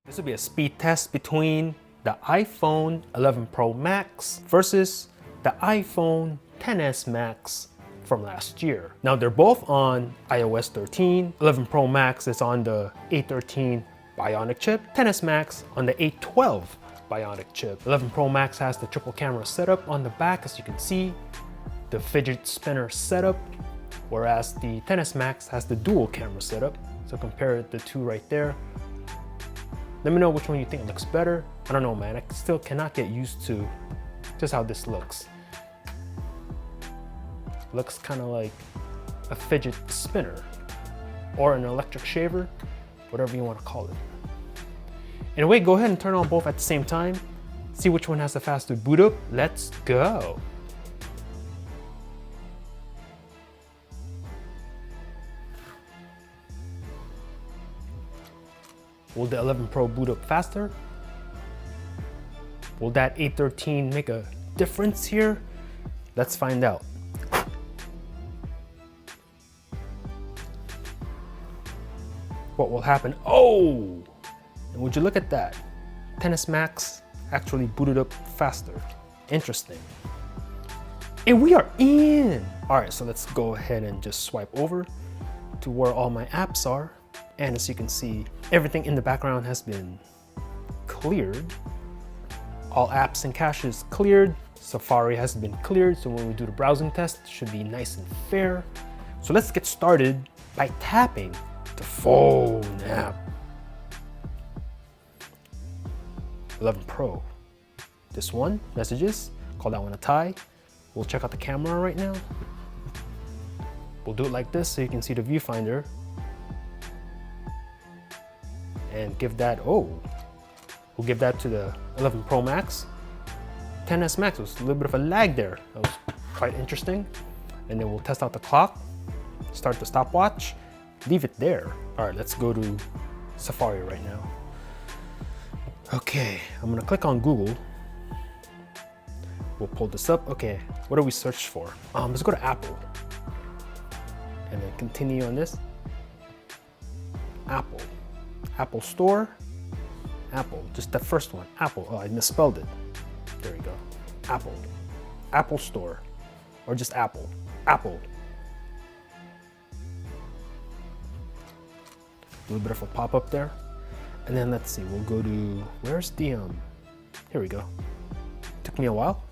This will be a speed test between the iPhone 11 Pro Max versus the iPhone XS Max from last year. Now they're both on iOS 13. 11 Pro Max is on the A13 Bionic chip, XS Max on the A12 Bionic chip. 11 Pro Max has the triple camera setup on the back, as you can see, the fidget spinner setup, whereas the XS Max has the dual camera setup. So compare the two right there. Let me know which one you think looks better. I don't know, man. I still cannot get used to just how this looks. Looks kind of like a fidget spinner or an electric shaver, whatever you want to call it. Anyway, go ahead and turn on both at the same time. See which one has the faster boot up. Let's go. Will the 11 Pro boot up faster? Will that A13 make a difference here? Let's find out. What will happen? Oh! And would you look at that? XS Max actually booted up faster. Interesting. And we are in! Alright, so let's go ahead and just swipe over to where all my apps are. And as you can see, everything in the background has been cleared. All apps and caches cleared. Safari has been cleared, so when we do the browsing test, it should be nice and fair. So let's get started by tapping the phone app. 11 Pro. This one, messages, call that one a tie. We'll check out the camera right now. We'll do it like this so you can see the viewfinder. And give that, we'll give that to the 11 Pro Max. XS Max was a little bit of a lag there. That was quite interesting. And then we'll test out the clock, start the stopwatch, leave it there. All right, let's go to Safari right now. Okay, I'm gonna click on Google. We'll pull this up. Okay, what do we search for? Let's go to Apple. And then continue on this. Apple. Apple Store, Apple, just the first one, Apple. Oh, I misspelled it. There we go. Apple, Apple Store, or just Apple, Apple. A little bit of a pop-up there. And then let's see, we'll go to, where's the, here we go. Took me a while.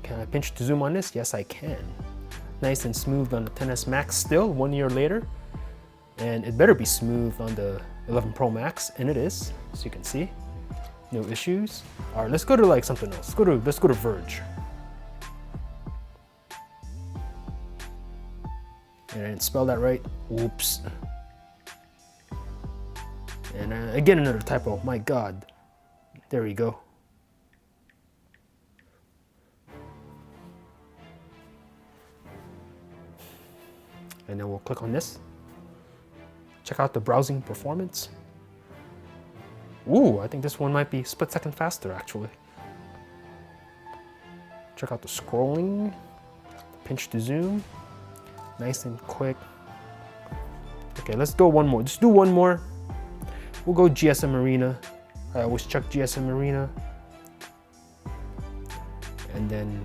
Can I pinch to zoom on this? Yes, I can. Nice and smooth on the XS Max still, 1 year later. And it better be smooth on the 11 Pro Max, and it is, as you can see. No issues. All right, let's go to like something else. Let's go to Verge. And I didn't spell that right. Oops. And again, another typo. My God. There we go. And then we'll click on this. Check out the browsing performance. Ooh, I think this one might be a split second faster actually. Check out the scrolling, pinch to zoom, nice and quick. Okay, let's go one more. Just do one more. We'll go GSM Arena. I always check GSM Arena. And then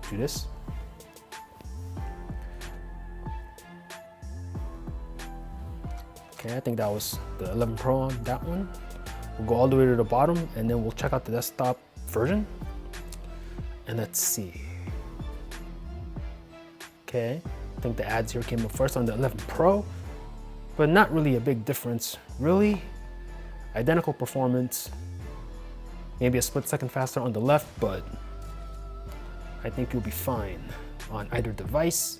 do this. Okay, I think that was the 11 Pro on that one. We'll go all the way to the bottom and then we'll check out the desktop version. And let's see. Okay, I think the ads here came up first on the 11 Pro, but not really a big difference, really. Identical performance, maybe a split second faster on the left, but I think you'll be fine on either device.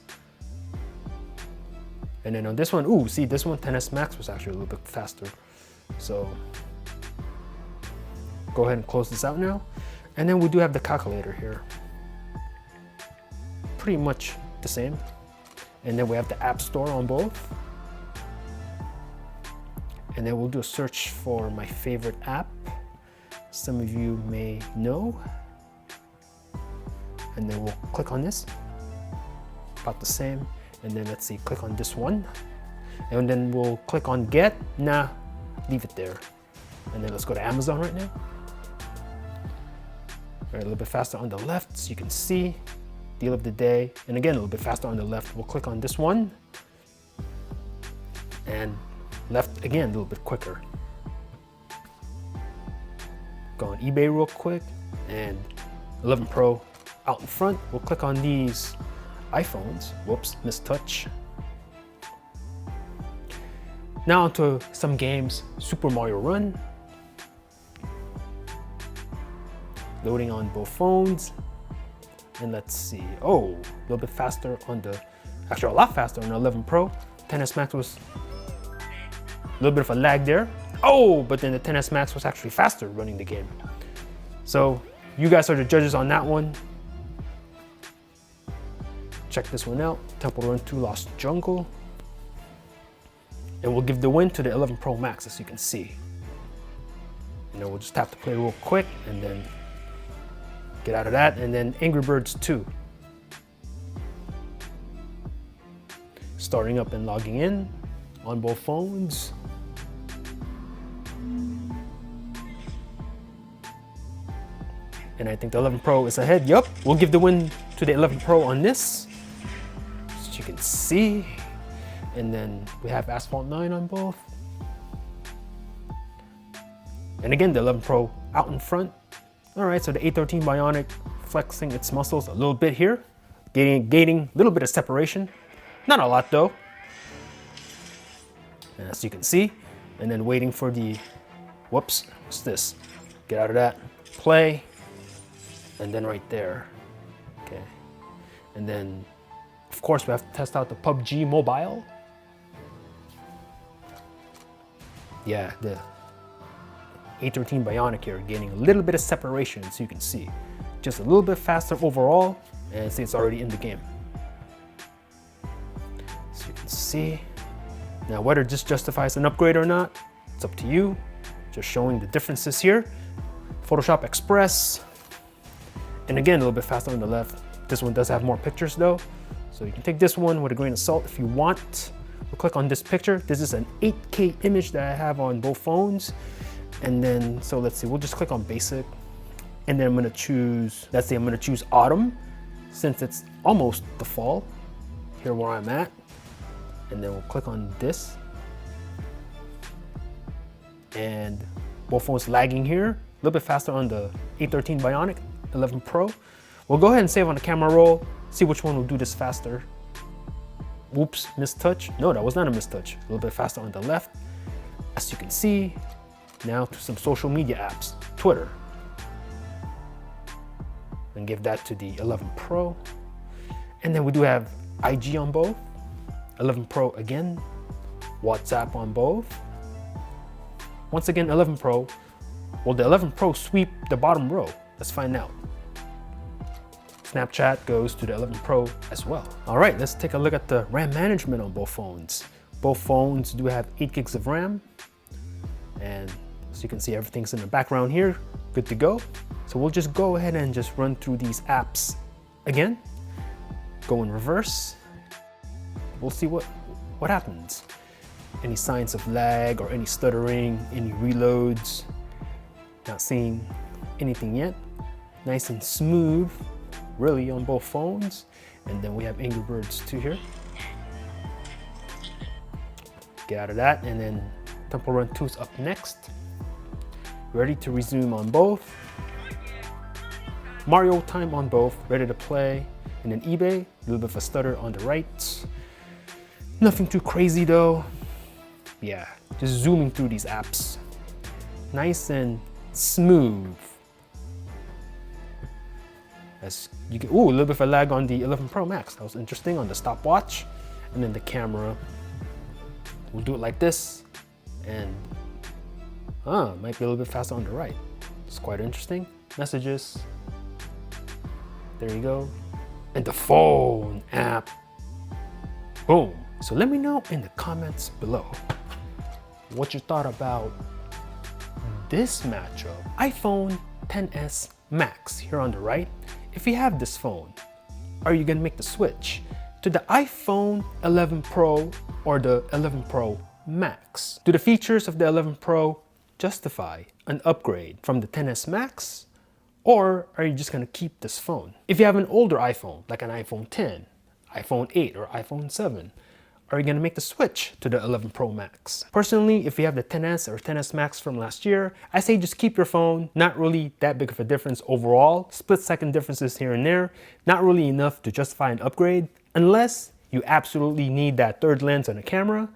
And then on this one, ooh, see this one, XS Max was actually a little bit faster. So go ahead and close this out now. And then we do have the calculator here. Pretty much the same. And then we have the App Store on both. And then we'll do a search for my favorite app. Some of you may know. And then we'll click on this. About the same. And then let's see, click on this one. And then we'll click on get. Nah, leave it there. And then let's go to Amazon right now. All right, a little bit faster on the left so you can see deal of the day. And again, a little bit faster on the left. We'll click on this one. And left again, a little bit quicker. Go on eBay real quick, and 11 Pro out in front. We'll click on these iPhones. Whoops, mistouch. Now onto some games. Super Mario Run. Loading on both phones. And let's see. Oh, a little bit faster on the, actually a lot faster on the 11 Pro. 10s Max was a little bit of a lag there. Oh, but then the 10s Max was actually faster running the game. So you guys are the judges on that one. Check this one out. Temple Run 2 Lost Jungle. And we'll give the win to the 11 Pro Max, as you can see. And then we'll just tap to play real quick and then get out of that. And then Angry Birds 2. Starting up and logging in on both phones. And I think the 11 Pro is ahead. Yup, we'll give the win to the 11 Pro on this, as you can see. And then we have Asphalt 9 on both. And again, the 11 Pro out in front. All right, so the A13 Bionic flexing its muscles a little bit here, gaining a little bit of separation. Not a lot though, as you can see. And then waiting for the, whoops, what's this? Get out of that, play. And then right there, okay. And then, of course, we have to test out the PUBG Mobile. Yeah, the A13 Bionic here gaining a little bit of separation, so you can see. Just a little bit faster overall, and see it's already in the game. So you can see. Now, whether this justifies an upgrade or not, it's up to you. Just showing the differences here. Photoshop Express. And again, a little bit faster on the left. This one does have more pictures though. So you can take this one with a grain of salt if you want. We'll click on this picture. This is an 8K image that I have on both phones. And then, so let's see, we'll just click on basic. And then I'm gonna choose, let's say I'm gonna choose autumn, since it's almost the fall, here where I'm at. And then we'll click on this. And both phones lagging here. A little bit faster on the A13 Bionic. 11 Pro. We'll go ahead and save on the camera roll, see which one will do this faster. Oops, mistouch. No, that was not a mistouch. A little bit faster on the left. As you can see, now to some social media apps. Twitter. And give that to the 11 Pro. And then we do have IG on both. 11 Pro again. WhatsApp on both. Once again, 11 Pro. Will the 11 Pro sweep the bottom row? Let's find out. Snapchat goes to the 11 Pro as well. All right, let's take a look at the RAM management on both phones. Both phones do have 8 gigs of RAM. And as you can see, everything's in the background here, good to go. So we'll just go ahead and just run through these apps again. Go in reverse. We'll see what happens. Any signs of lag or any stuttering, any reloads. Not seeing anything yet. Nice and smooth, really, on both phones. And then we have Angry Birds 2 here. Get out of that, and then Temple Run 2 is up next. Ready to resume on both. Mario time on both, ready to play. And then eBay, a little bit of a stutter on the right. Nothing too crazy though. Yeah, just zooming through these apps. Nice and smooth. As you get, ooh, a little bit of a lag on the 11 Pro Max. That was interesting on the stopwatch. And then the camera, we'll do it like this. And, might be a little bit faster on the right. It's quite interesting. Messages, there you go. And the phone app, boom. So let me know in the comments below what you thought about this matchup. iPhone XS Max here on the right. If you have this phone, are you gonna make the switch to the iPhone 11 Pro or the 11 Pro Max. Do the features of the 11 Pro justify an upgrade from the XS Max? Or are you just gonna keep this phone? If you have an older iPhone, like an iPhone 10, iPhone 8, or iPhone 7, are you gonna make the switch to the 11 Pro Max? Personally, if you have the XS or XS Max from last year, I say just keep your phone. Not really that big of a difference overall. Split-second differences here and there. Not really enough to justify an upgrade, unless you absolutely need that third lens on the camera,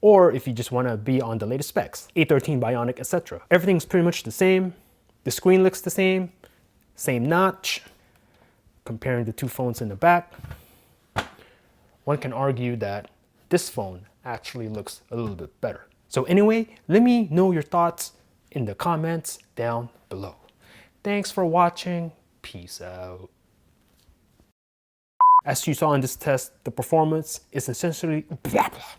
or if you just wanna be on the latest specs, A13 Bionic, etc. Everything's pretty much the same. The screen looks the same notch. Comparing the two phones in the back, one can argue that this phone actually looks a little bit better. So anyway, let me know your thoughts in the comments down below. Thanks for watching. Peace out. As you saw in this test, the performance is essentially blah, blah.